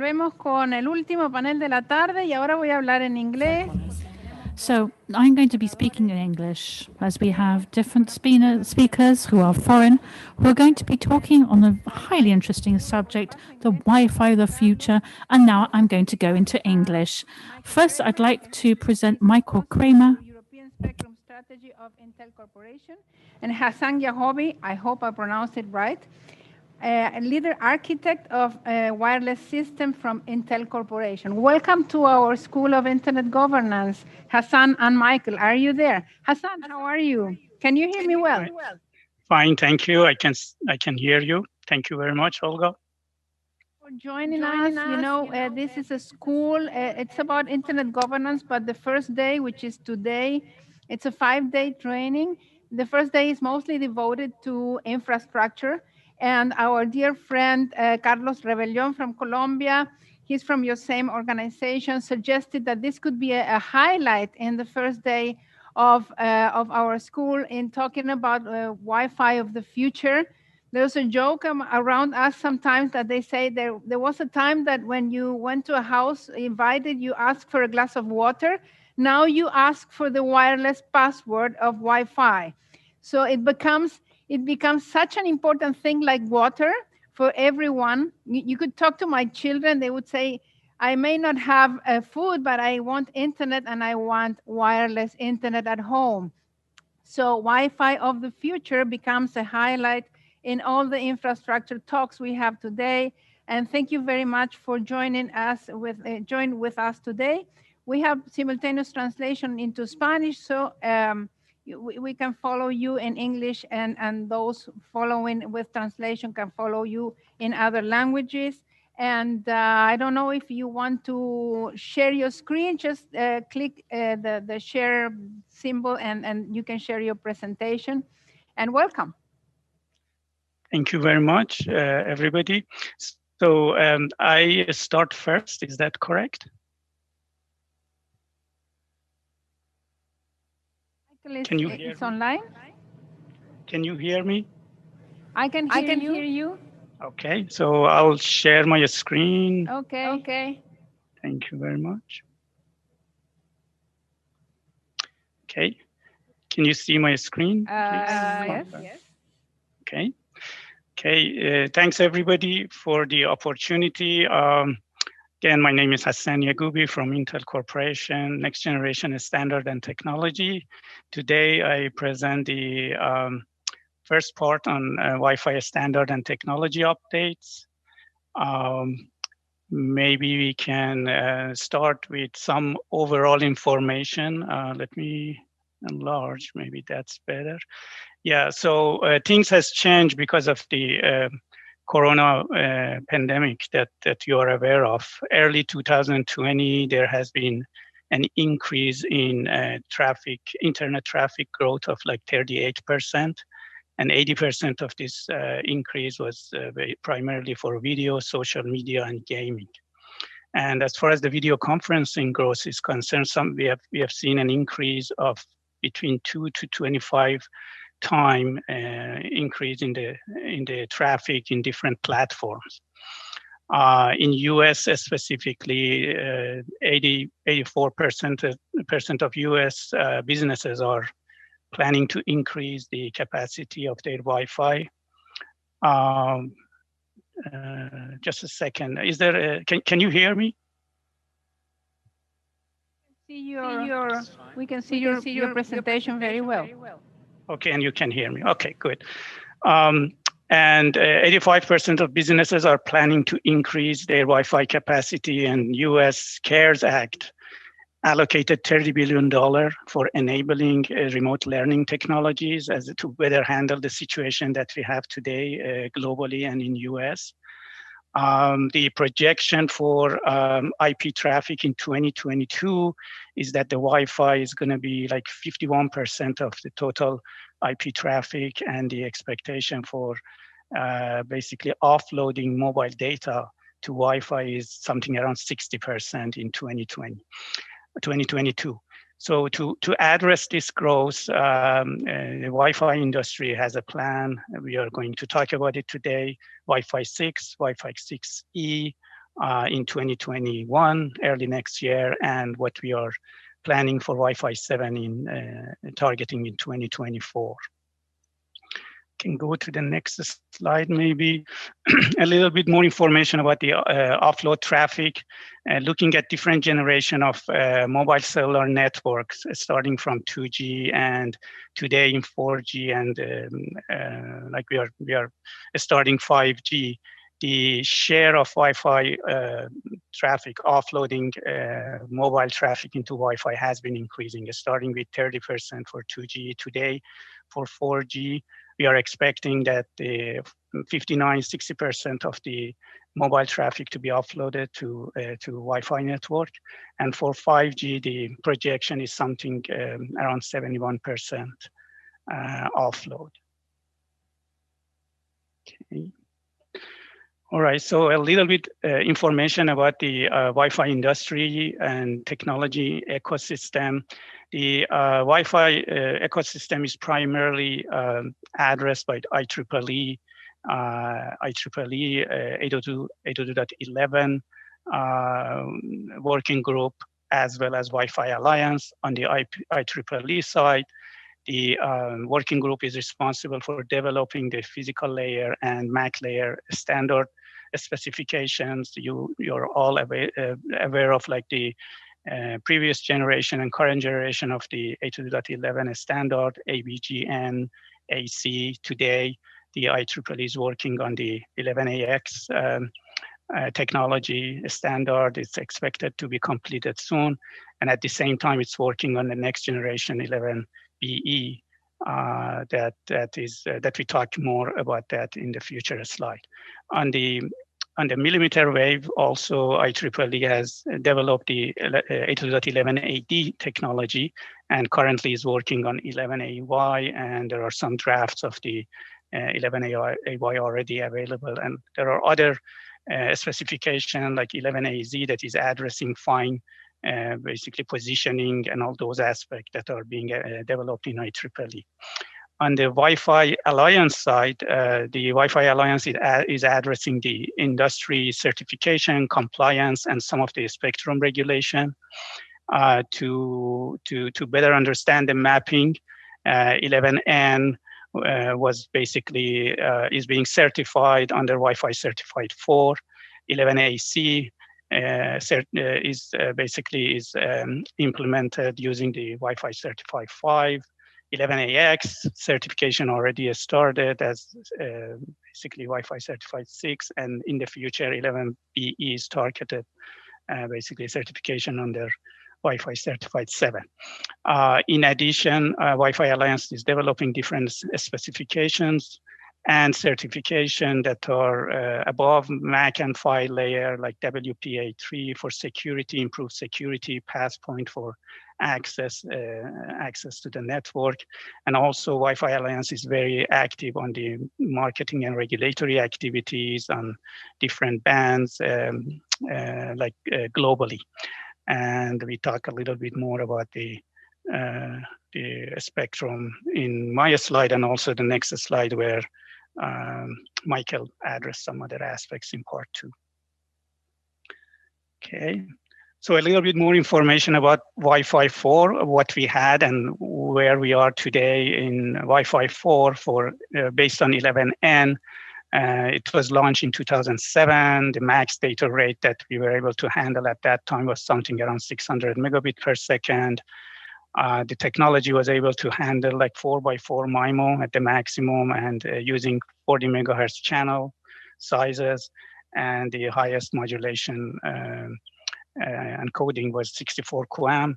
volvemos con el último panel de la tarde y ahora voy a hablar en inglés. So I'm going to be speaking in English as we have different speakers who are foreign who are going to be talking on a highly interesting subject, the Wi-Fi of the future. And now I'm going to go into English. First, I'd like to present Michael Kraemer. European Spectrum Strategy of Intel Corporation, and Hassan Yaghoobi, I hope I pronounced it right, a leader architect of a wireless system from Intel Corporation. Welcome to our School of Internet Governance. Hassan and Michael, are you there? Hassan, how are you? Can you hear me well? Fine, thank you. I can hear you. Thank you very much, Olga. For joining us. You know, this is a school. It's about internet governance, but the first day, which is today, it's a 5-day training. The first day is mostly devoted to infrastructure. And our dear friend, Carlos Rebellon from Colombia, he's from your same organization, suggested that this could be a highlight in the first day of our school in talking about Wi-Fi of the future. There's a joke around us sometimes that they say there was a time that when you went to a house invited, you asked for a glass of water. Now you ask for the wireless password of Wi-Fi. So it becomes such an important thing like water for everyone. You could talk to my children. They would say, I may not have food, but I want internet and I want wireless internet at home. So Wi-Fi of the future becomes a highlight in all the infrastructure talks we have today. And thank you very much for joining us join with us today. We have simultaneous translation into Spanish, so we can follow you in English, and those following with translation can follow you in other languages. And I don't know if you want to share your screen, just click the share symbol and you can share your presentation. And welcome. Thank you very much, everybody. So I start first, is that correct? Can you hear me? Online? Can you hear me? I can hear you. Okay, so I'll share my screen. Okay. Thank you very much. Okay, can you see my screen? Yes. Okay. Thanks everybody for the opportunity. Again, my name is Hassan Yaghoobi from Intel Corporation, Next Generation Standard and Technology. Today, I present the first part on Wi-Fi standard and technology updates. Maybe we can start with some overall information. Let me enlarge, maybe that's better. Yeah, so things has changed because of the Corona pandemic that you are aware of. Early 2020, there has been an increase in internet traffic growth of like 38%. And 80% of this increase was primarily for video, social media, and gaming. And as far as the video conferencing growth is concerned, we have seen an increase of between 2 to 25 time increase in the traffic in different platforms. In US specifically, 84% of US businesses are planning to increase the capacity of their Wi-Fi. Just a second. Is there? Can you hear me? We can see your presentation very well. Okay, and you can hear me. Okay, good. And 85% of businesses are planning to increase their Wi-Fi capacity, and U.S. CARES Act allocated $30 billion for enabling remote learning technologies as to better handle the situation that we have today globally and in U.S. The projection for IP traffic in 2022 is that the Wi-Fi is going to be like 51% of the total IP traffic, and the expectation for basically offloading mobile data to Wi-Fi is something around 60% in 2022. So to address this growth, the Wi-Fi industry has a plan. We are going to talk about it today. Wi-Fi 6, Wi-Fi 6E, in 2021, early next year, and what we are planning for Wi-Fi 7 in targeting in 2024. Can go to the next slide, maybe. A little bit more information about the offload traffic, looking at different generation of mobile cellular networks, starting from 2G and today in 4G, and like we are starting 5G. The share of Wi-Fi traffic offloading mobile traffic into Wi-Fi has been increasing, starting with 30% for 2G today. For 4G, we are expecting that the 59–60% of the mobile traffic to be offloaded to Wi-Fi network. And for 5G, the projection is something around 71% offload. Okay. All right, so a little bit information about the Wi-Fi industry and technology ecosystem. The Wi-Fi ecosystem is primarily addressed by the IEEE 802.11 working group, as well as Wi-Fi Alliance. On the IEEE side, the working group is responsible for developing the physical layer and MAC layer standard specifications. You're all aware of like the previous generation and current generation of the 802.11 standard, ABGN, AC. Today, the IEEE is working on the 11AX technology standard. It's expected to be completed soon. And at the same time, it's working on the next generation 11BE that we talk more about that in the future slide. On the millimeter wave, also IEEE has developed the 802.11ad technology and currently is working on 11AY, and there are some drafts of the 11AY already available. And there are other specifications like 11AZ that is addressing fine basically positioning and all those aspects that are being developed in IEEE. On the Wi-Fi Alliance side, the Wi-Fi Alliance is addressing the industry certification, compliance, and some of the spectrum regulation to better understand the mapping. 11N was basically is being certified under Wi-Fi Certified 4. 11AC is basically implemented using the Wi-Fi Certified 5. 11AX certification already started as basically Wi-Fi Certified 6, and in the future 11BE is targeted basically certification under Wi-Fi Certified 7. In addition, Wi-Fi Alliance is developing different specifications and certification that are above MAC and PHY layer, like WPA3 for security, improved security, passpoint for access to the network. And also Wi-Fi Alliance is very active on the marketing and regulatory activities on different bands, globally. And we talk a little bit more about the spectrum in my slide, and also the next slide where Michael addressed some other aspects in part 2. Okay, so a little bit more information about Wi-Fi 4, what we had and where we are today in Wi-Fi 4 for based on 11N. It was launched in 2007. The max data rate that we were able to handle at that time was something around 600 megabit per second. The technology was able to handle like 4x4 MIMO at the maximum, and using 40 megahertz channel sizes, and the highest modulation encoding was 64 QAM.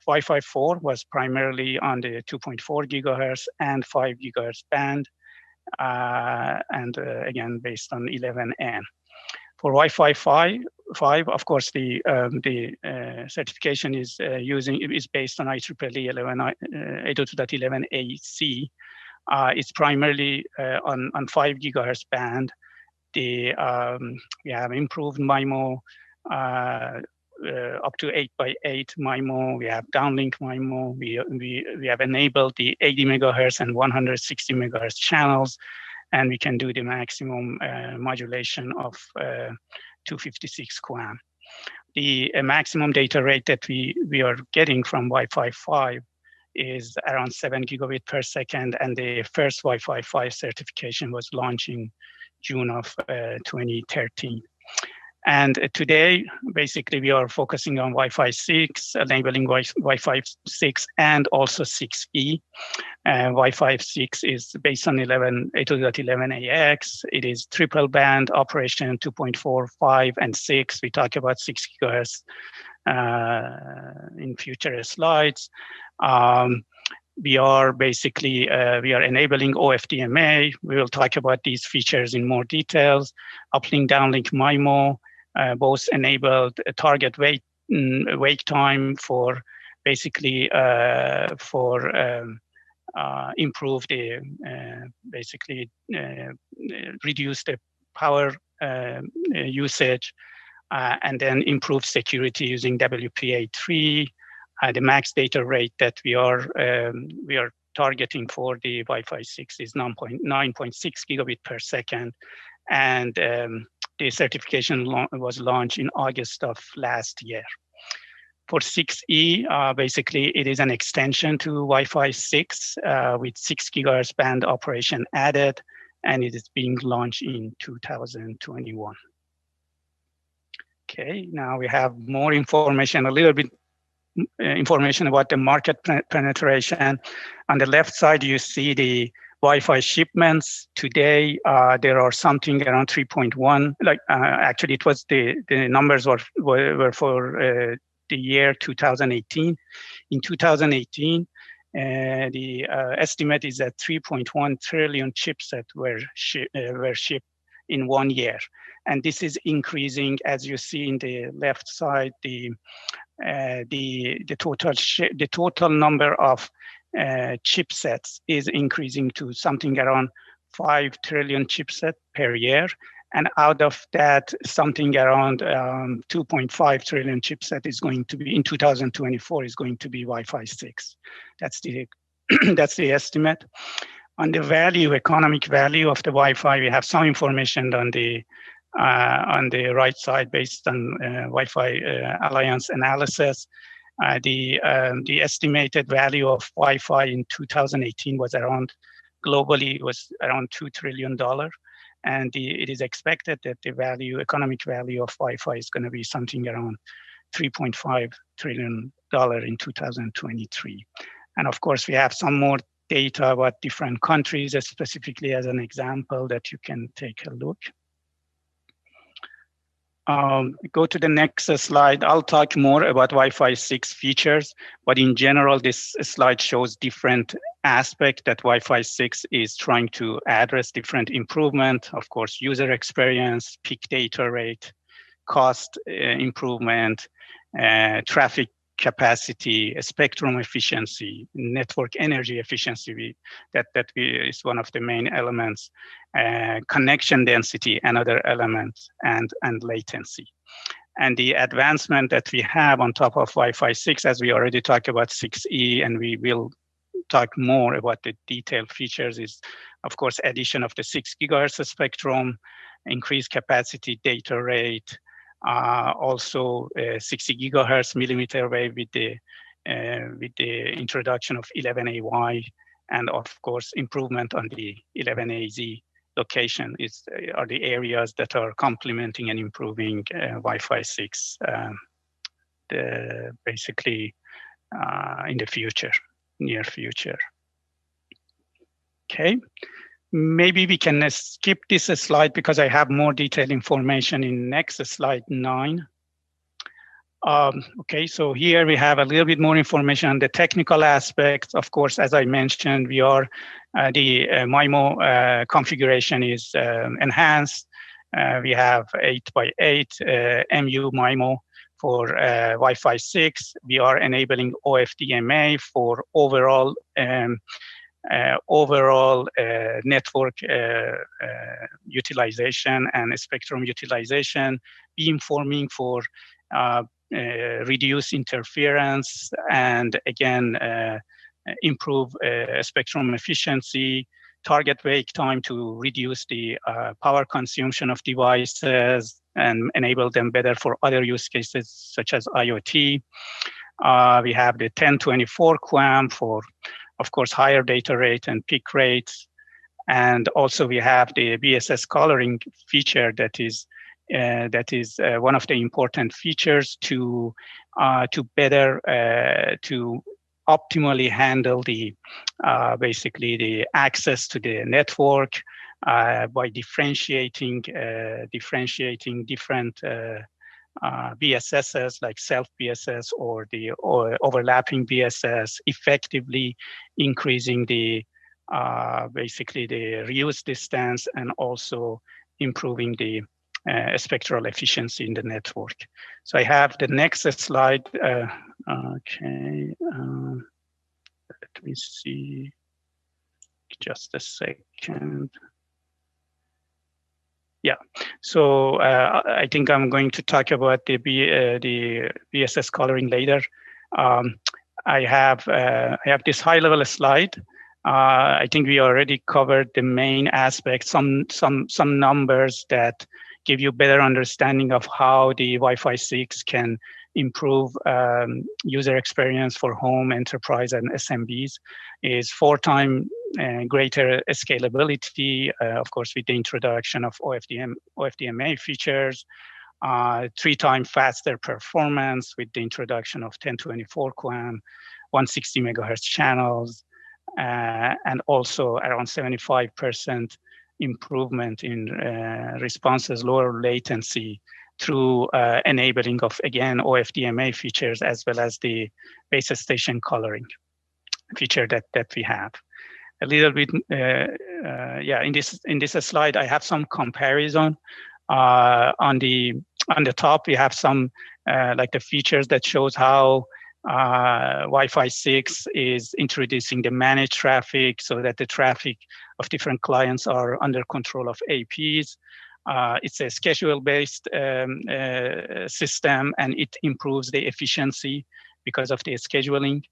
Wi-Fi 4 was primarily on the 2.4 gigahertz and 5 gigahertz band, and again based on 11N. For Wi-Fi 5, of course, the certification is based on IEEE 802.11ac. It's primarily on 5 gigahertz band. We have improved MIMO up to 8x8 MIMO. We have downlink MIMO. We have enabled the 80 megahertz and 160 megahertz channels. and we can do the maximum modulation of 256 QAM. The maximum data rate that we are getting from Wi-Fi 5 is around 7 gigabit per second, and the first Wi-Fi 5 certification was launched in June of 2013. And today, basically, we are focusing on Wi-Fi 6, enabling Wi-Fi 6 and also 6E. Wi-Fi 6 is based on 802.11ax. It is triple band operation, 2.4, 5, and 6. We talk about 6 gigahertz in future slides. We are basically, we are enabling OFDMA. We will talk about these features in more details. Uplink, downlink, MIMO, both enabled target wait time for basically improve the basically reduce the power usage, and then improve security using WPA3. The max data rate that we are targeting for the Wi-Fi 6 is 9.6 gigabit per second, and the certification was launched in August of last year. For 6E, basically, it is an extension to Wi-Fi 6 with 6 gigahertz band operation added, and it is being launched in 2021. Okay, now we have more information, a little bit information about the market penetration. On the left side, you see the Wi-Fi shipments. Today, there are something around 3.1. Actually, it was the numbers were for the year 2018. In 2018, the estimate is that 3.1 trillion chipsets were shipped in 1 year, and this is increasing, as you see in the left side. The total number of chipsets is increasing to something around 5 trillion chipsets per year. And out of that, something around 2.5 trillion chipset is going to be, in 2024, is going to be Wi-Fi 6. That's the that's the estimate. On the value, economic value of the Wi-Fi, we have some information on the right side based on Wi-Fi Alliance analysis. The estimated value of Wi-Fi in 2018 was globally around $2 trillion. And it is expected that the economic value of Wi-Fi is going to be something around $3.5 trillion in 2023. And of course, we have some more data about different countries, specifically as an example that you can take a look. Go to the next slide. I'll talk more about Wi-Fi 6 features, but in general, this slide shows different aspects that Wi-Fi 6 is trying to address, different improvement, of course, user experience, peak data rate, cost improvement, traffic capacity, spectrum efficiency, network energy efficiency, that is one of the main elements, connection density, another element, and latency. And the advancement that we have on top of Wi-Fi 6, as we already talked about 6E, and we will talk more about the detailed features, is, of course, addition of the 6 gigahertz spectrum, increased capacity, data rate, also 60 gigahertz millimeter wave with the introduction of 11AY, and of course improvement on the 11AZ location are the areas that are complementing and improving Wi-Fi 6 basically in the future, near future. Okay. Maybe we can skip this slide because I have more detailed information in next slide 9. Okay, so here we have a little bit more information on the technical aspects. Of course, as I mentioned, we are the MIMO configuration is enhanced. We have 8x8 MU MIMO for Wi-Fi 6. We are enabling OFDMA for overall network utilization and spectrum utilization, beamforming for reduce interference, and again, improve spectrum efficiency, target wake time to reduce the power consumption of devices and enable them better for other use cases such as IoT. We have the 1024 QAM for, of course, higher data rate and peak rates. And also we have the BSS coloring feature that is one of the important features to better to optimally handle the basically the access to the network by differentiating different BSSs like self BSS or the overlapping BSS, effectively increasing the basically the reuse distance and also improving the spectral efficiency in the network. So I have the next slide. Okay, let me see, just a second. Yeah, so I think I'm going to talk about the BSS coloring later. I have this high-level slide. I think we already covered the main aspects, some numbers that give you better understanding of how the Wi-Fi 6 can improve user experience for home, enterprise, and SMBs. Is 4 times greater scalability, of course, with the introduction of OFDMA features, 3 times faster performance with the introduction of 1024 QAM, 160 megahertz channels, and also around 75% improvement in responses, lower latency through enabling of, again, OFDMA features, as well as the base station coloring feature that we have. A little bit, yeah. In this slide, I have some comparison. On the top, we have some like the features that shows how Wi-Fi 6 is introducing the managed traffic, so that the traffic of different clients are under control of APs. It's a schedule-based system, and it improves the efficiency because of the scheduling.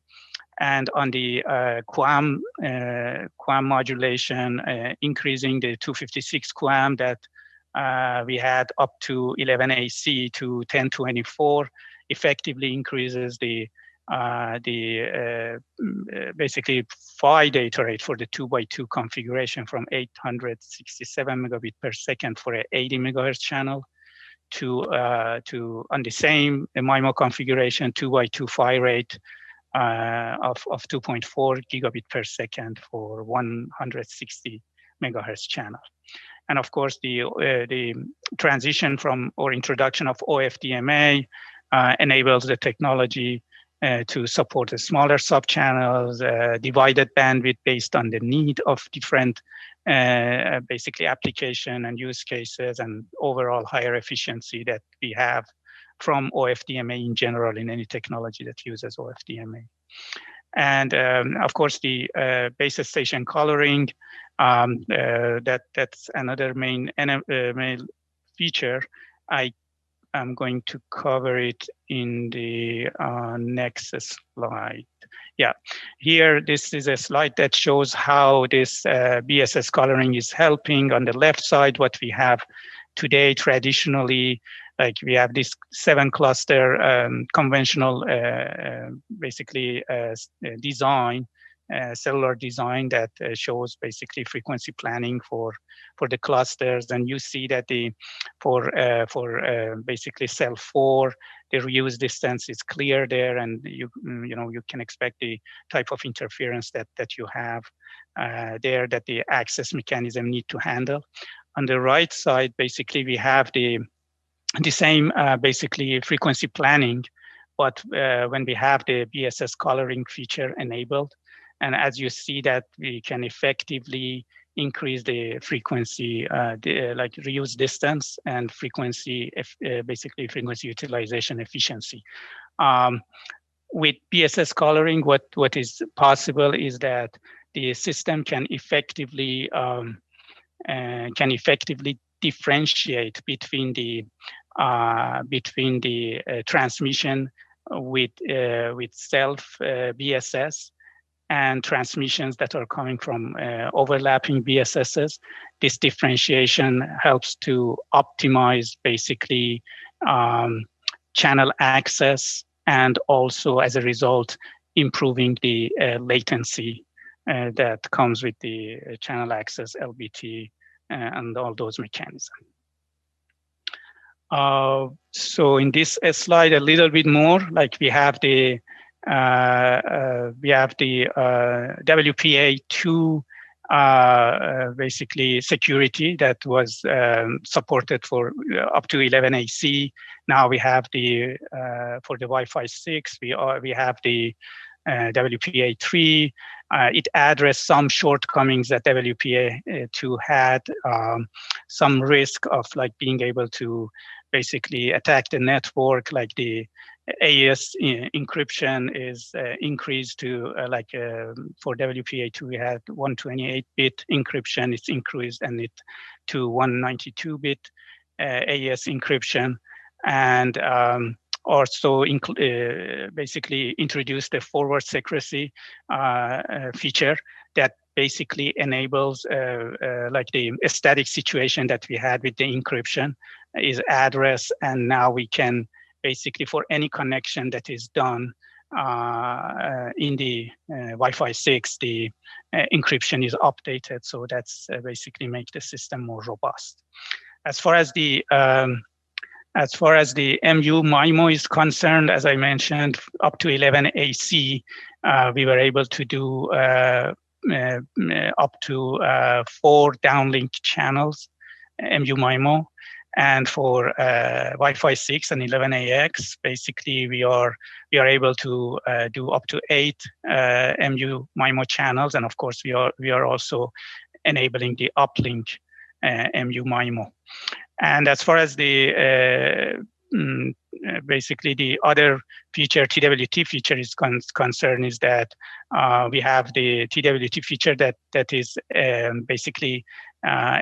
And on the QAM modulation, increasing the 256 QAM that we had up to 11AC to 1024, effectively increases the basically PHY data rate for the 2x2 configuration from 867 megabit per second for an 80 megahertz channel to on the same MIMO configuration 2x2 PHY rate of 2.4 gigabit per second for 160 megahertz channel. And of course, the transition from or introduction of OFDMA enables the technology to support the smaller subchannels, divided bandwidth based on the need of different basically application and use cases, and overall higher efficiency that we have from OFDMA in general in any technology that uses OFDMA. And of course, the base station coloring, that's another main feature. I'm going to cover it in the next slide. Yeah, here, this is a slide that shows how this BSS coloring is helping. On the left side, what we have today, traditionally, like we have this 7 cluster conventional, basically design, cellular design that shows basically frequency planning for the clusters. And you see that for basically cell 4, the reuse distance is clear there, and you can expect the type of interference that you have there, that the access mechanism need to handle. On the right side, basically we have the same basically frequency planning, but when we have the BSS coloring feature enabled, and as you see that we can effectively increase the frequency, like reuse distance and frequency, basically frequency utilization efficiency. With BSS coloring, what is possible is that the system can effectively differentiate between the transmission with self BSS and transmissions that are coming from overlapping BSSs. This differentiation helps to optimize basically channel access, and also as a result, improving the latency that comes with the channel access, LBT, and all those mechanisms. So in this slide, a little bit more, like we have the WPA2 basically security that was supported for up to 11AC. Now we have the for the Wi-Fi 6, we have the WPA3. It addressed some shortcomings that WPA2 had, some risk of like being able to basically attack the network, like the AES encryption is increased to for WPA2 we had 128-bit encryption. It's increased and it to 192-bit AES encryption, and also basically introduced the forward secrecy feature that basically enables like the static situation that we had with the encryption is addressed, and now we can basically for any connection that is done in the Wi-Fi 6, the encryption is updated. So that's basically make the system more robust. As far as the MU MIMO is concerned, as I mentioned, up to 11 AC, we were able to do up to 4 downlink channels, MU MIMO. And for Wi-Fi 6 and 11AX, basically we are able to do up to 8 MU MIMO channels, and of course we are also enabling the uplink MU MIMO. And as far as the basically the other feature, TWT feature is concerned, is that we have the TWT feature that is basically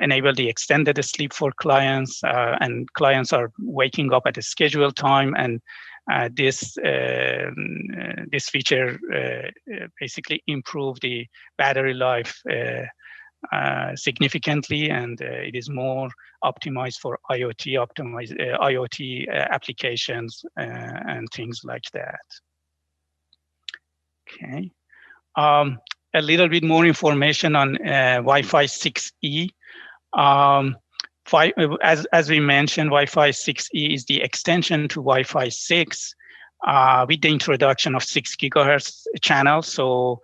enable the extended sleep for clients, and clients are waking up at a scheduled time, and this feature basically improve the battery life significantly, and it is more optimized for IoT applications and things like that. Okay. A little bit more information on Wi-Fi 6E. As we mentioned, Wi-Fi 6E is the extension to Wi-Fi 6 with the introduction of 6 gigahertz channels. So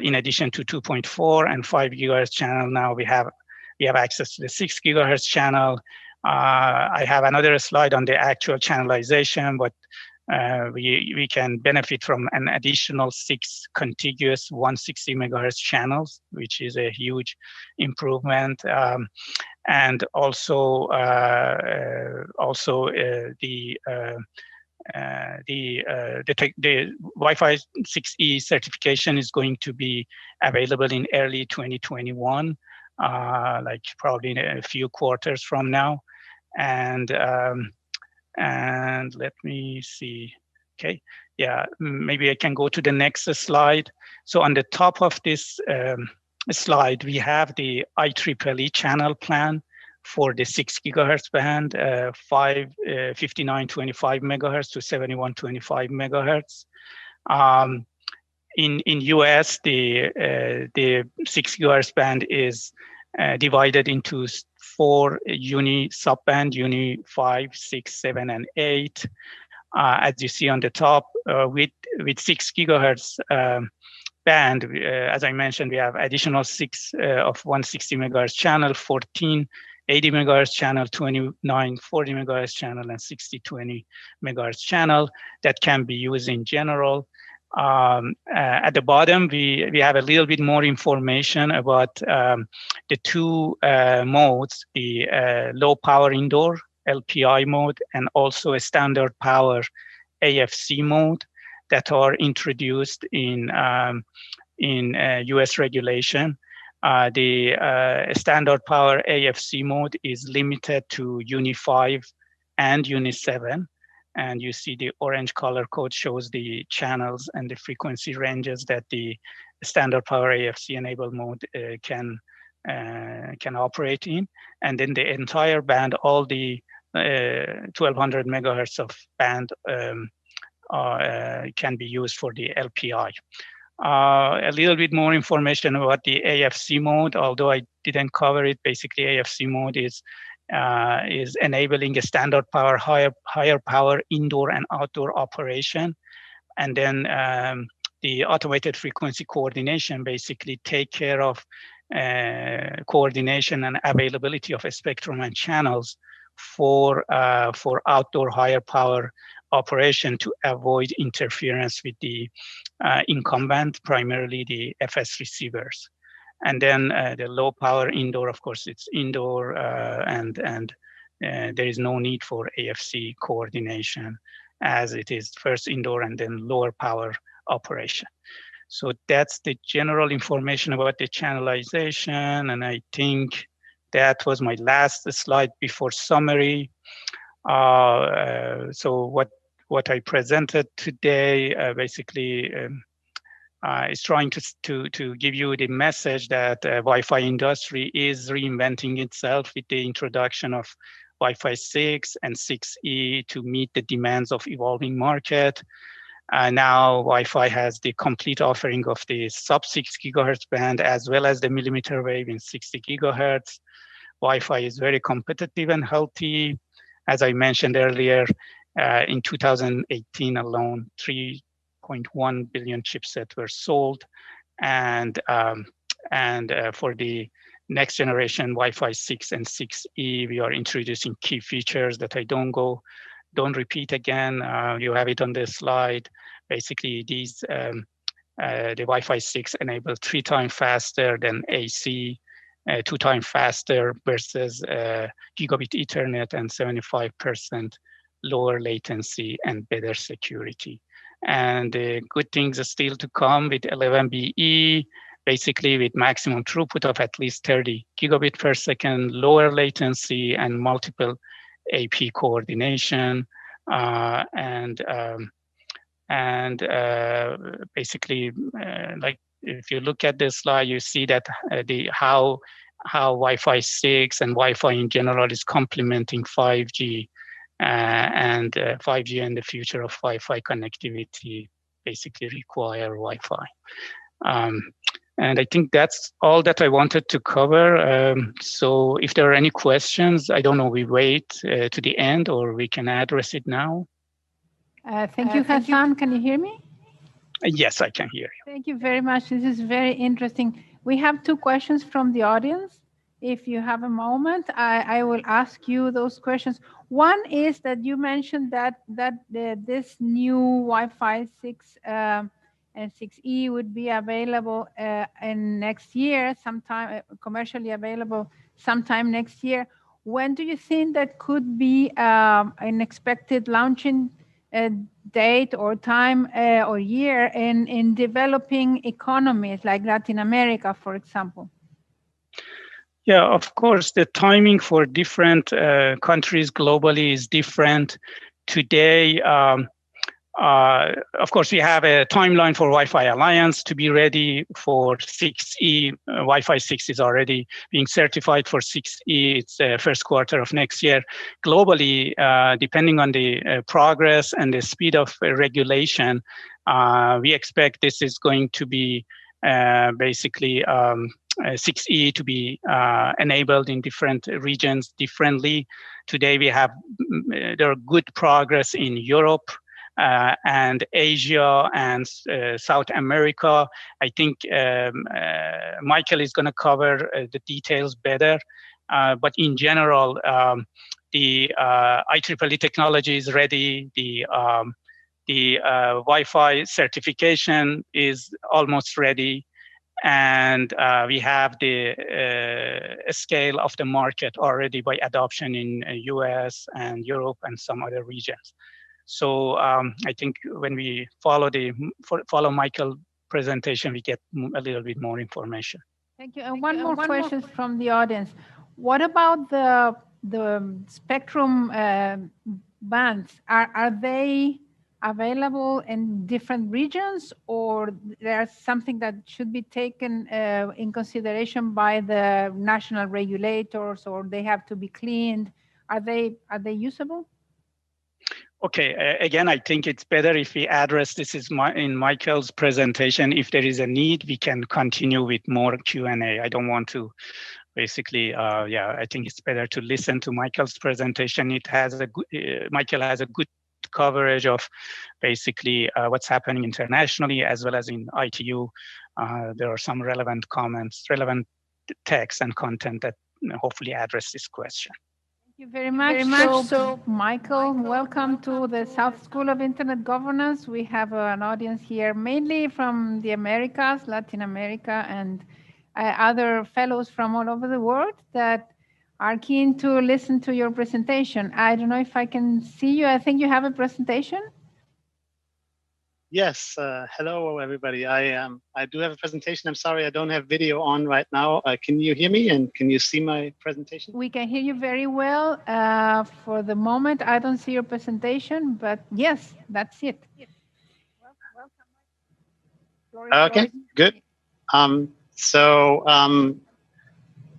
in addition to 2.4 and 5 gigahertz channel, now we have access to the 6 gigahertz channel. I have another slide on the actual channelization, but we can benefit from an additional 6 contiguous 160 megahertz channels, which is a huge improvement. And also the Wi-Fi 6E certification is going to be available in early 2021, like probably in a few quarters from now. And let me see. Okay, yeah, maybe I can go to the next slide. So on the top of this slide, we have the IEEE channel plan for the 6 gigahertz band, 5925 megahertz to 7125 megahertz. In US, the 6 gigahertz band is divided into 4 uni subband, uni 5, 6, 7, and 8. As you see on the top, with 6 gigahertz band, as I mentioned, we have additional 6 of 160 megahertz channel, 14 80 megahertz channel, 29 40 megahertz channel, and 60 20 megahertz channel that can be used in general. At the bottom, we have a little bit more information about the 2 modes, the low power indoor LPI mode, and also a standard power AFC mode that are introduced in US regulation. The standard power AFC mode is limited to Uni 5 and Uni 7. And you see the orange color code shows the channels and the frequency ranges that the standard power AFC enabled mode can operate in. And then the entire band, all the 1200 megahertz of band can be used for the LPI. A little bit more information about the AFC mode, although I didn't cover it. Basically, AFC mode is enabling a standard power, higher power indoor and outdoor operation. And then the automated frequency coordination basically take care of coordination and availability of a spectrum and channels for outdoor higher power operation to avoid interference with the incumbent, primarily the FS receivers. And then the low power indoor, of course, it's indoor and there is no need for AFC coordination, as it is first indoor and then lower power operation. So that's the general information about the channelization. And I think that was my last slide before summary. So what I presented today basically is trying to give you the message that Wi-Fi industry is reinventing itself with the introduction of Wi-Fi 6 and 6E to meet the demands of evolving market. Now Wi-Fi has the complete offering of the sub 6 gigahertz band as well as the millimeter wave in 60 gigahertz. Wi-Fi is very competitive and healthy. As I mentioned earlier, in 2018 alone, 3.1 billion chipsets were sold, and for the next generation Wi-Fi 6 and 6E, we are introducing key features that I don't repeat again. You have it on this slide. Basically, these the Wi-Fi 6 enable 3 times faster than AC, 2 times faster versus gigabit Ethernet, and 75% lower latency and better security. And the good things are still to come with 11BE, basically with maximum throughput of at least 30 gigabit per second, lower latency, and multiple AP coordination. Basically, like if you look at this slide, you see that how Wi-Fi 6 and Wi-Fi in general is complementing 5G. And 5G and the future of Wi-Fi connectivity basically require Wi-Fi. And I think that's all that I wanted to cover. So if there are any questions, I don't know, we wait to the end or we can address it now. Thank you, Hassan. Can you hear me? Yes, I can hear you. Thank you very much. This is very interesting. We have 2 questions from the audience. If you have a moment, I will ask you those questions. One is that you mentioned that this new Wi-Fi 6 and 6E would be available in next year, sometime commercially available sometime next year. When do you think that could be an expected launching date or time or year in developing economies like Latin America, for example? Yeah, of course, the timing for different countries globally is different. Today, of course, we have a timeline for Wi-Fi Alliance to be ready for 6E. Wi-Fi 6 is already being certified for 6E. It's the first quarter of next year. Globally, depending on the progress and the speed of regulation, we expect this is going to be basically 6E to be enabled in different regions differently. Today we have, there are good progress in Europe and Asia and South America. I think Michael is going to cover the details better. But in general, the IEEE technology is ready. The Wi-Fi certification is almost ready. And we have the scale of the market already by adoption in US and Europe and some other regions. So I think when we follow Michael's presentation, we get a little bit more information. Thank you. And one more question from the audience. What about the spectrum bands? Are available in different regions, or there's something that should be taken in consideration by the national regulators, or they have to be cleaned? Are they usable? Okay, again, I think it's better if we address this in Michael's presentation. If there is a need, we can continue with more Q&A. I don't want to basically, I think it's better to listen to Michael's presentation. It has a good, Michael has a good coverage of basically what's happening internationally as well as in ITU. There are some relevant comments, relevant text and content that hopefully address this question. Thank you very much. So, Michael, welcome to the South School of Internet Governance. We have an audience here mainly from the Americas, Latin America, and other fellows from all over the world that are keen to listen to your presentation. I don't know if I can see you. I think you have a presentation. Yes, hello everybody. I do have a presentation. I'm sorry I don't have video on right now. Can you hear me and can you see my presentation? We can hear you very well. For the moment, I don't see your presentation, but yes, that's it. Okay, good.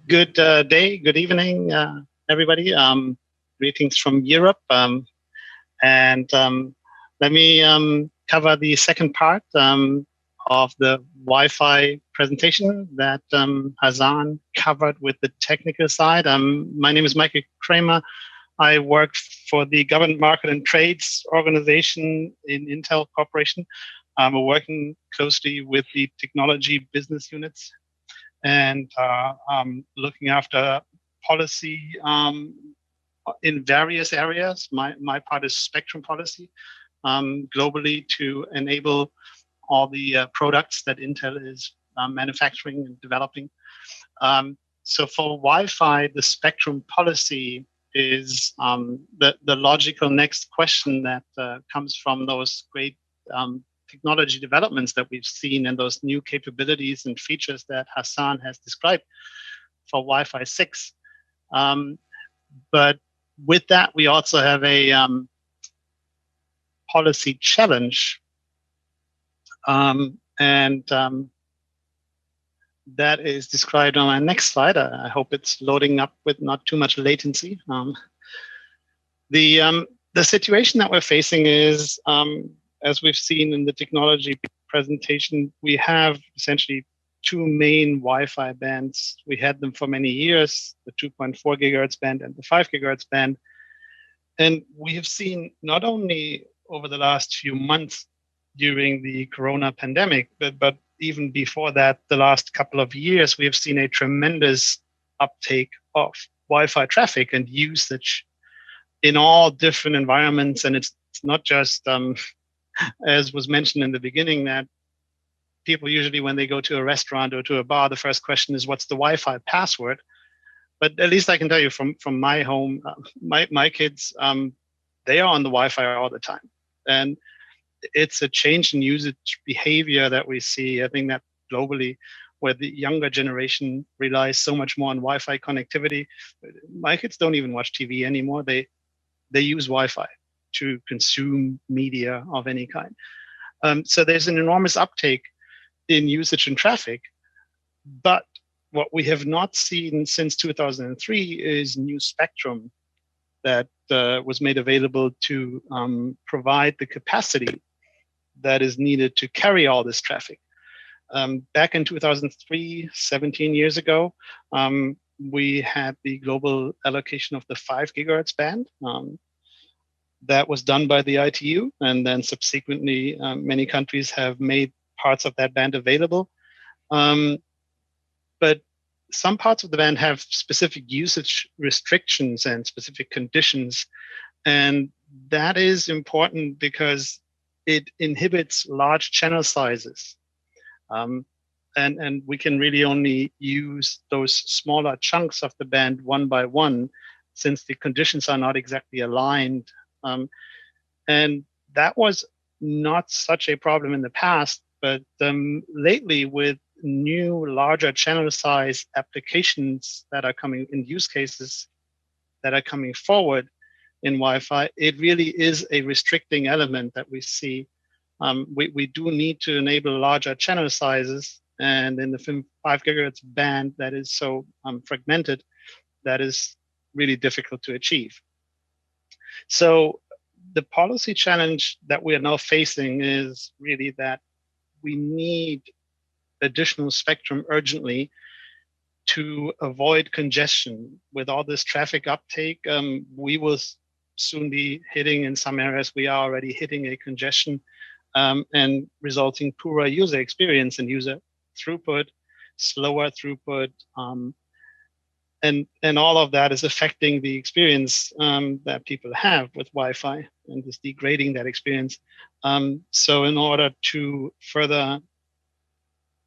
Good day, good evening, everybody. Greetings from Europe. Let me cover the second part of the Wi-Fi presentation that Hassan covered with the technical side. My name is Michael Kraemer. I work for the Government Market and Trades organization in Intel Corporation. We're working closely with the technology business units and looking after policy in various areas. My part is spectrum policy. Globally to enable all the products that Intel is manufacturing and developing. So for Wi-Fi, the spectrum policy is the logical next question that comes from those great technology developments that we've seen and those new capabilities and features that Hassan has described for Wi-Fi 6. But with that, we also have a policy challenge, that is described on my next slide. I hope it's loading up with not too much latency. The situation that we're facing is, as we've seen in the technology presentation, we have essentially two main Wi-Fi bands. We had them for many years, the 2.4 gigahertz band and the 5 gigahertz band. And we have seen not only over the last few months during the corona pandemic, but even before that, the last couple of years, we have seen a tremendous uptake of Wi-Fi traffic and usage in all different environments. And it's not just, as was mentioned in the beginning, that people usually, when they go to a restaurant or to a bar, the first question is, what's the Wi-Fi password? But at least I can tell you from my home, my kids, they are on the Wi-Fi all the time. And it's a change in usage behavior that we see. I think that globally, where the younger generation relies so much more on Wi-Fi connectivity. My kids don't even watch TV anymore. They use Wi-Fi to consume media of any kind. So there's an enormous uptake in usage and traffic. But what we have not seen since 2003 is new spectrum that was made available to provide the capacity that is needed to carry all this traffic. Back in 2003, 17 years ago, we had the global allocation of the 5 gigahertz band. That was done by the ITU, and then subsequently, many countries have made parts of that band available. But some parts of the band have specific usage restrictions and specific conditions. And that is important because it inhibits large channel sizes. And we can really only use those smaller chunks of the band one by one, since the conditions are not exactly aligned. And that was not such a problem in the past, but lately with new larger channel size applications that are coming in, use cases that are coming forward, in Wi-Fi, it really is a restricting element that we see. We do need to enable larger channel sizes, and in the 5 gigahertz band that is so fragmented, that is really difficult to achieve. So the policy challenge that we are now facing is really that we need additional spectrum urgently to avoid congestion. With all this traffic uptake, we will soon be hitting, in some areas, we are already hitting a congestion and resulting poorer user experience and user throughput, slower throughput, and all of that is affecting the experience that people have with Wi-Fi and is degrading that experience. So in order to further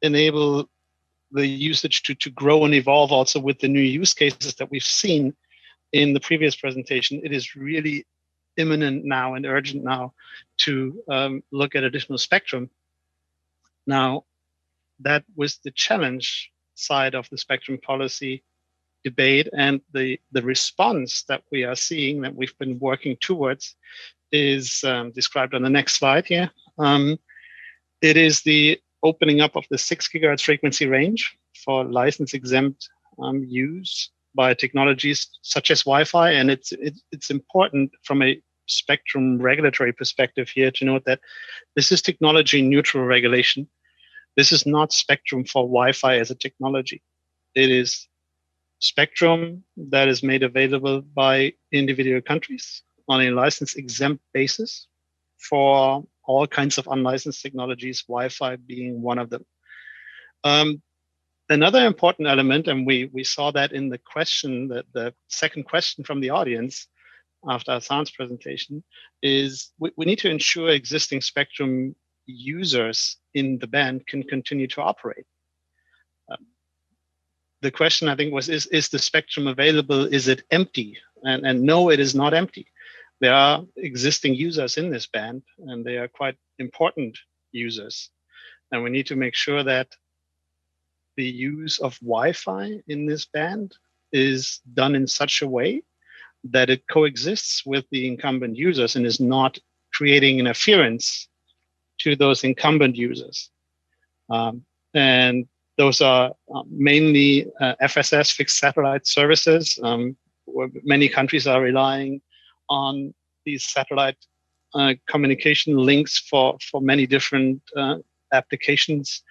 enable the usage to grow and evolve also with the new use cases that we've seen in the previous presentation, it is really imminent now and urgent now to look at additional spectrum. Now, that was the challenge side of the spectrum policy debate, and the response that we are seeing, that we've been working towards, is described on the next slide here. It is the opening up of the 6 gigahertz frequency range for license exempt use by technologies such as Wi-Fi. And it's important from a spectrum regulatory perspective here to note that this is technology neutral regulation. This is not spectrum for Wi-Fi as a technology. It is spectrum that is made available by individual countries on a license exempt basis for all kinds of unlicensed technologies, Wi-Fi being one of them. Another important element, and we saw that in the question, the second question from the audience after Hassan's presentation, is we need to ensure existing spectrum users in the band can continue to operate. The question, I think, was, is the spectrum available? Is it empty? And no, it is not empty. There are existing users in this band, and they are quite important users. And we need to make sure that the use of Wi-Fi in this band is done in such a way that it coexists with the incumbent users and is not creating interference to those incumbent users. And those are mainly FSS, fixed satellite services. Where many countries are relying on these satellite communication links for many different applications,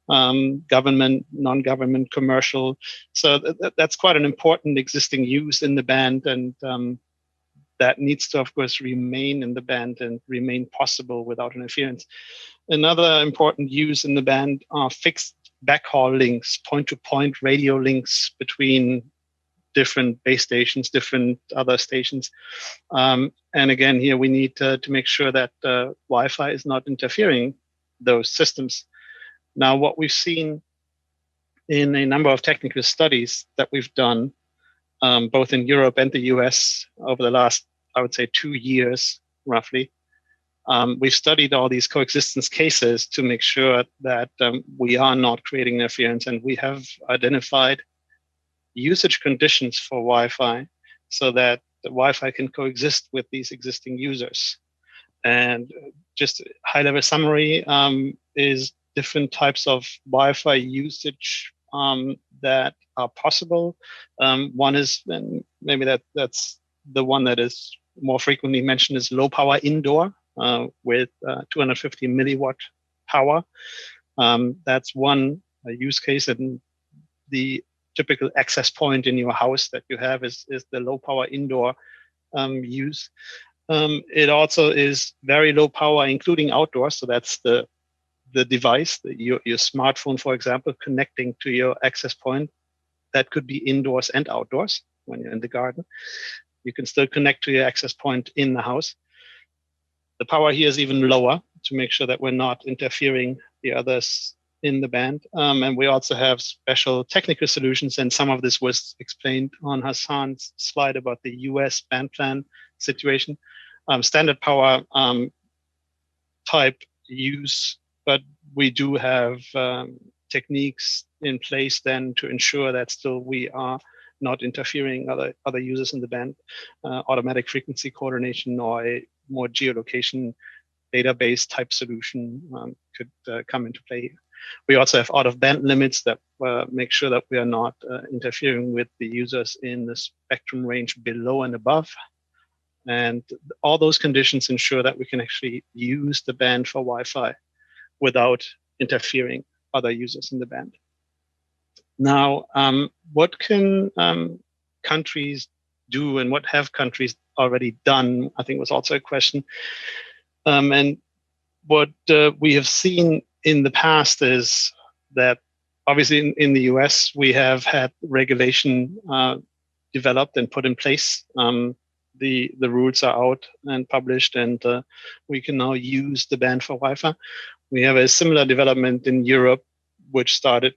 government, non-government, commercial. So that's quite an important existing use in the band, and that needs to, of course, remain in the band and remain possible without interference. Another important use in the band are fixed backhaul links, point-to-point radio links between different base stations, different other stations. And again, here we need to make sure that Wi-Fi is not interfering those systems. Now, what we've seen in a number of technical studies that we've done, both in Europe and the US over the last, I would say, 2 years, roughly, we've studied all these coexistence cases to make sure that we are not creating interference, and we have identified usage conditions for Wi-Fi so that the Wi-Fi can coexist with these existing users. And just a high-level summary is different types of Wi-Fi usage that are possible. One is, and maybe that's the one that is more frequently mentioned, is low power indoor with 250 milliwatt power. That's one use case, and the typical access point in your house that you have is the low power indoor use. It also is very low power, including outdoors. So that's the device, your smartphone, for example, connecting to your access point. That could be indoors and outdoors. When you're in the garden, you can still connect to your access point in the house. The power here is even lower to make sure that we're not interfering the others in the band. And we also have special technical solutions, and some of this was explained on Hassan's slide about the US band plan situation. Standard power type use, but we do have techniques in place then to ensure that still we are not interfering other users in the band, automatic frequency coordination, or a more geolocation database type solution could come into play. We also have out of band limits that make sure that we are not interfering with the users in the spectrum range below and above. And all those conditions ensure that we can actually use the band for Wi-Fi without interfering other users in the band. Now, what can countries do, and what have countries already done, I think was also a question. And what we have seen in the past is that obviously in the US, we have had regulation developed and put in place. The rules are out and published, and we can now use the band for Wi-Fi. We have a similar development in Europe, which started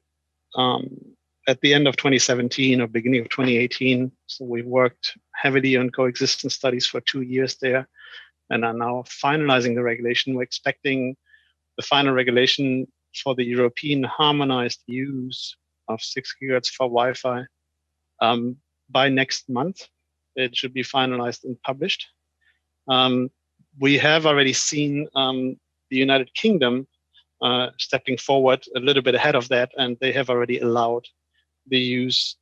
at the end of 2017 or beginning of 2018. So we worked heavily on coexistence studies for 2 years there, and are now finalizing the regulation. We're expecting the final regulation for the European harmonized use of 6 GHz for Wi-Fi by next month. It should be finalized and published. We have already seen the United Kingdom stepping forward a little bit ahead of that, and they have already allowed the use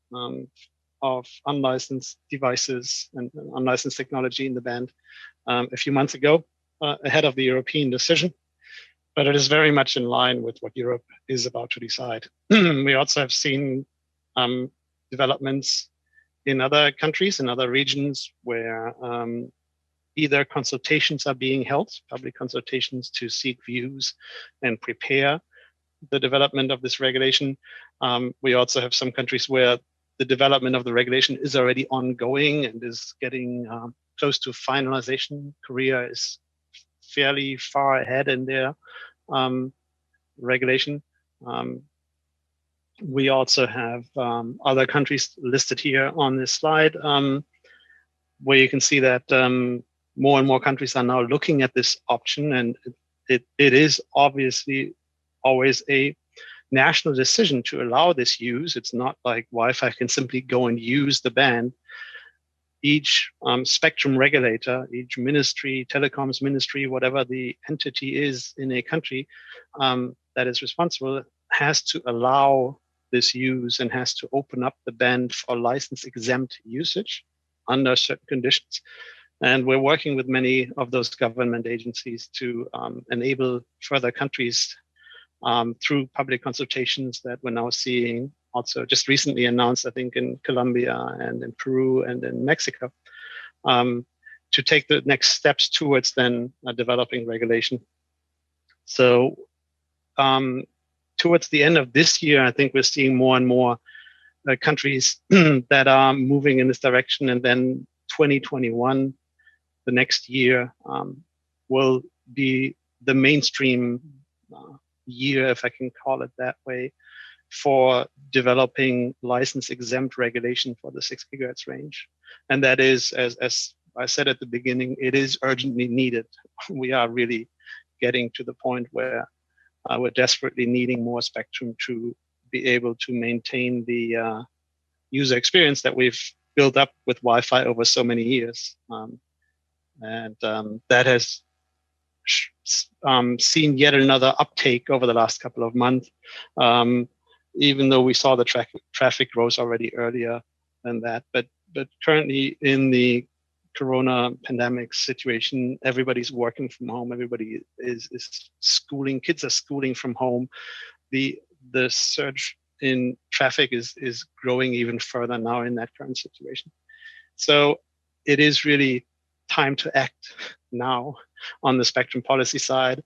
of unlicensed devices and unlicensed technology in the band a few months ago, ahead of the European decision. But it is very much in line with what Europe is about to decide. We also have seen developments in other countries, in other regions, where either consultations are being held, public consultations to seek views and prepare the development of this regulation. We also have some countries where the development of the regulation is already ongoing and is getting close to finalization. Korea is fairly far ahead in their regulation. We also have other countries listed here on this slide, where you can see that more and more countries are now looking at this option, and it is obviously always a national decision to allow this use. It's not like Wi-Fi can simply go and use the band. Each spectrum regulator, each ministry, telecoms ministry, whatever the entity is in a country that is responsible, has to allow this use and has to open up the band for license exempt usage under certain conditions. And we're working with many of those government agencies to enable further countries through public consultations that we're now seeing, also just recently announced, I think, in Colombia and in Peru and in Mexico, to take the next steps towards then developing regulation. So towards the end of this year, I think we're seeing more and more countries that are moving in this direction. And then 2021, the next year, will be the mainstream year, if I can call it that way, for developing license exempt regulation for the 6 GHz range. And that is, as I said at the beginning, it is urgently needed. We are really getting to the point where we're desperately needing more spectrum to be able to maintain the user experience that we've built up with Wi-Fi over so many years. And that has seen yet another uptake over the last couple of months, even though we saw the traffic growth already earlier than that. But currently in the Corona pandemic situation, everybody's working from home. Everybody is schooling. Kids are schooling from home. The surge in traffic is growing even further now in that current situation. So it is really time to act now on the spectrum policy side,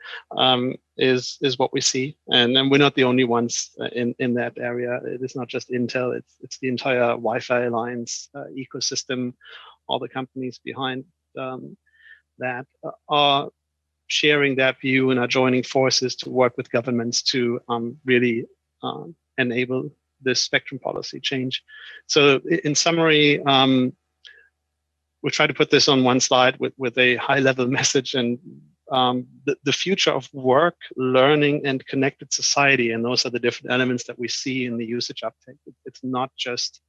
is what we see. And we're not the only ones in that area. It is not just Intel, it's the entire Wi-Fi Alliance ecosystem. All the companies behind that are sharing that view and are joining forces to work with governments to really enable this spectrum policy change. So in summary, we'll try to put this on one slide with a high-level message, and the future of work, learning, and connected society. And those are the different elements that we see in the usage uptake. It's not just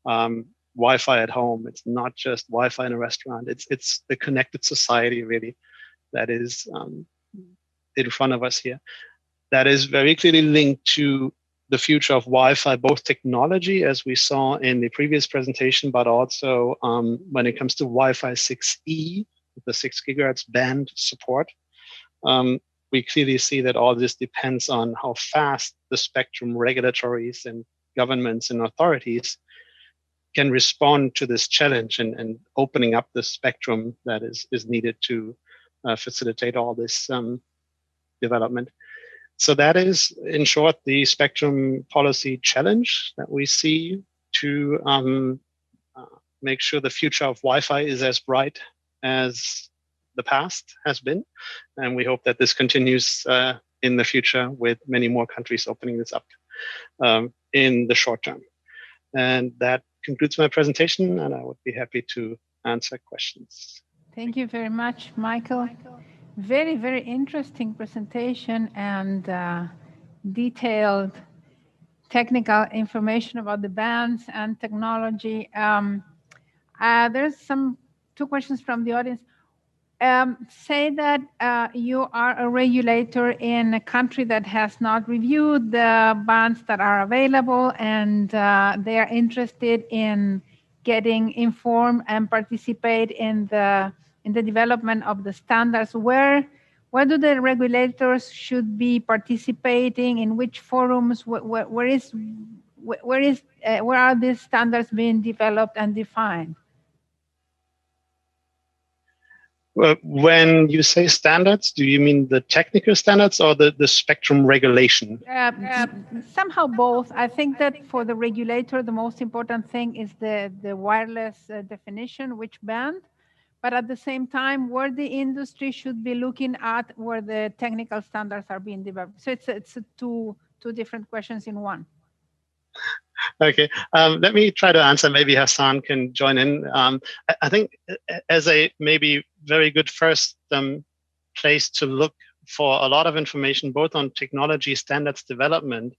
Wi-Fi at home. It's not just Wi-Fi in a restaurant. It's the connected society really that is in front of us here. That is very clearly linked to the future of Wi-Fi, both technology, as we saw in the previous presentation, but also when it comes to Wi-Fi 6E, the 6 gigahertz band support. We clearly see that all this depends on how fast the spectrum regulatories and governments and authorities can respond to this challenge and opening up the spectrum that is needed to facilitate all this development. So that is, in short, the spectrum policy challenge that we see to make sure the future of Wi-Fi is as bright as the past has been. And we hope that this continues in the future with many more countries opening this up in the short term. And that concludes my presentation, and I would be happy to answer questions. Thank you very much, Michael. Very, very interesting presentation and detailed technical information about the bands and technology. There's two questions from the audience. Say that you are a regulator in a country that has not reviewed the bands that are available, and they are interested in getting informed and participate in the development of the standards. Where do the regulators should be participating? In which forums? Where are these standards being developed and defined? When you say standards, do you mean the technical standards or the spectrum regulation? Somehow both. I think that for the regulator, the most important thing is the wireless definition, which band, but at the same time, where the industry should be looking at where the technical standards are being developed. So it's two different questions in one. Okay, let me try to answer. Maybe Hassan can join in. I think as a maybe very good first place to look for a lot of information, both on technology standards development,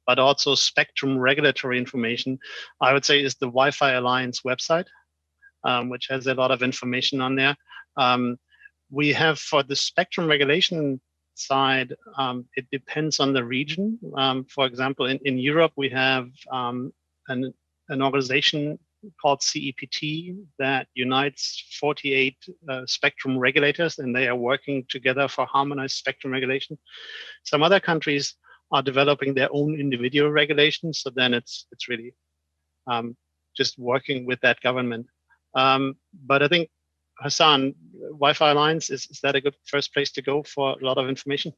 but also spectrum regulatory information, I would say is the Wi-Fi Alliance website, which has a lot of information on there. We have for the spectrum regulation side, it depends on the region. For example, in Europe, we have an organization called CEPT that unites 48 spectrum regulators, and they are working together for harmonized spectrum regulation. Some other countries are developing their own individual regulations, so then it's really just working with that government. But I think, Hassan, Wi-Fi Alliance, is that a good first place to go for a lot of information?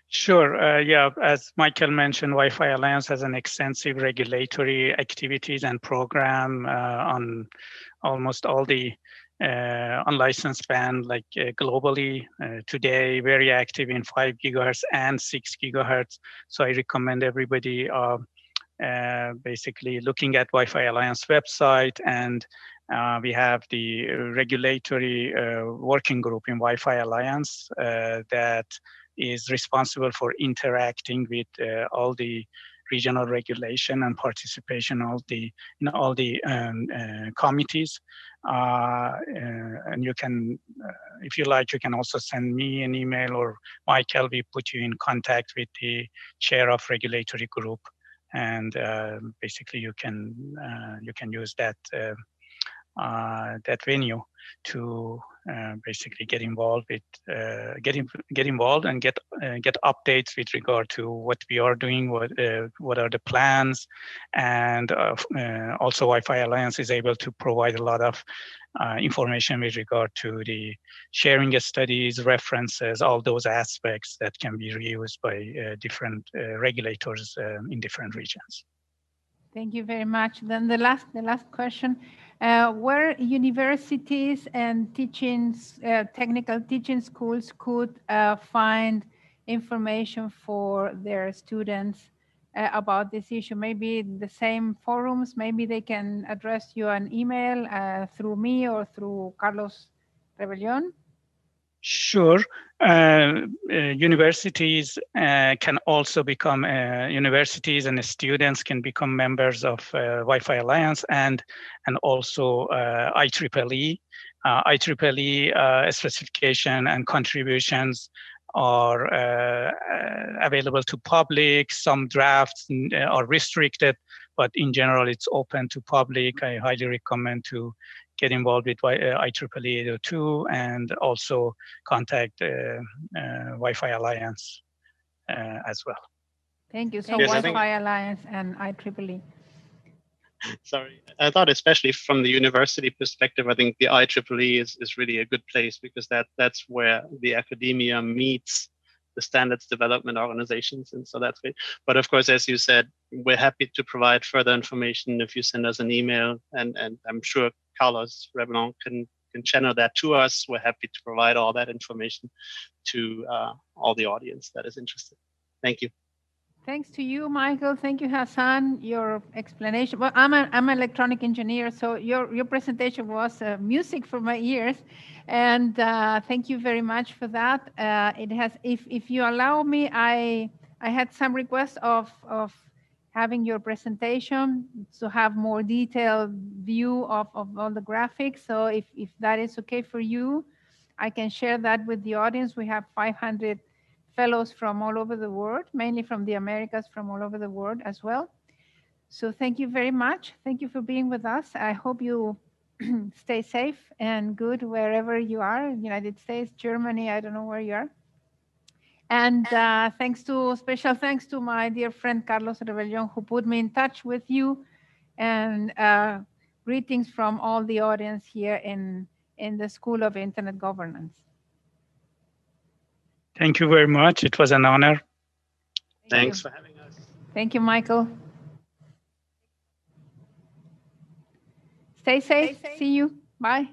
Sure. Yeah, as Michael mentioned, Wi-Fi Alliance has an extensive regulatory activities and program on almost all the unlicensed band, like globally. Today, very active in 5 gigahertz and 6 gigahertz. So I recommend everybody basically looking at Wi-Fi Alliance website, and we have the regulatory working group in Wi-Fi Alliance that is responsible for interacting with all the regional regulation and participation of the all the committees. And you can, if you like, you can also send me an email, or Michael, we put you in contact with the chair of regulatory group, and basically you can use that that venue to basically get involved with get involved and get updates with regard to what we are doing, what are the plans, and also Wi-Fi Alliance is able to provide a lot of information with regard to the sharing studies, references, all those aspects that can be reused by different regulators in different regions. Thank you very much. Then the last question, where universities and technical teaching schools could find information for their students about this issue? Maybe the same forums, maybe they can address you an email through me or through Carlos Rebellion? Sure. Universities can also become universities, and students can become members of Wi-Fi Alliance and also IEEE. IEEE specification and contributions are available to public. Some drafts are restricted, but in general, it's open to public. I highly recommend to get involved with IEEE 802 and also contact Wi-Fi Alliance as well. Thank you. So Yes, Wi-Fi Alliance and IEEE. Sorry, I thought especially from the university perspective, I think the IEEE is really a good place because that's where the academia meets the standards development organizations, and so that's great. But of course, as you said, we're happy to provide further information if you send us an email, and I'm sure Carlos Revelon can channel that to us. We're happy to provide all that information to all the audience that is interested. Thank you. Thanks to you, Michael. Thank you, Hassan. Your explanation. Well, I'm an electronic engineer, so your presentation was music for my ears, and thank you very much for that. It has, if you allow me, I had some requests of having your presentation to have more detailed view of all the graphics. So if that is okay for you, I can share that with the audience. We have 500 fellows from all over the world, mainly from the Americas, from all over the world as well. So thank you very much. Thank you for being with us. I hope you stay safe and good wherever you are, United States, Germany, I don't know where you are. And special thanks to my dear friend Carlos Rebellon, who put me in touch with you. And greetings from all the audience here in the School of Internet Governance. Thank you very much. It was an honor. Thanks for having us. Thank you, Michael. Stay safe. See you. Bye.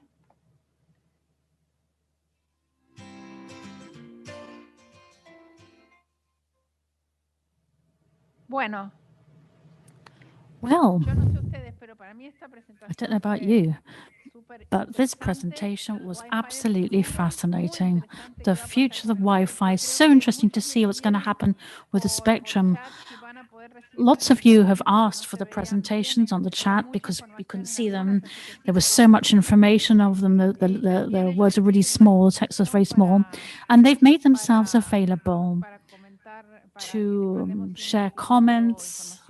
Bueno. Well, I don't know about you, but this presentation was absolutely fascinating. The future of Wi-Fi is so interesting to see what's going to happen with the spectrum. Lots of you have asked for the presentations on the chat because we couldn't see them. There was so much information of them. The words are really small, the text was very small, and they've made themselves available to share comments.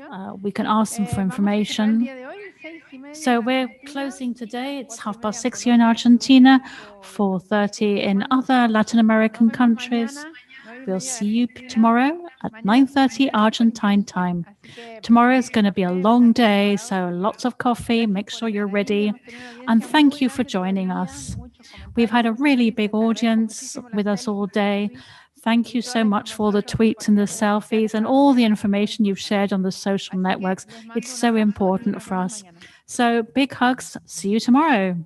We can ask them for information. So we're closing today. It's 6:30 here in Argentina, 4:30 in other Latin American countries. We'll see you tomorrow at 9:30 Argentine time. Tomorrow is going to be a long day, so lots of coffee. Make sure you're ready. And thank you for joining us. We've had a really big audience with us all day. Thank you so much for all the tweets and the selfies and all the information you've shared on the social networks. It's so important for us. So big hugs. See you tomorrow.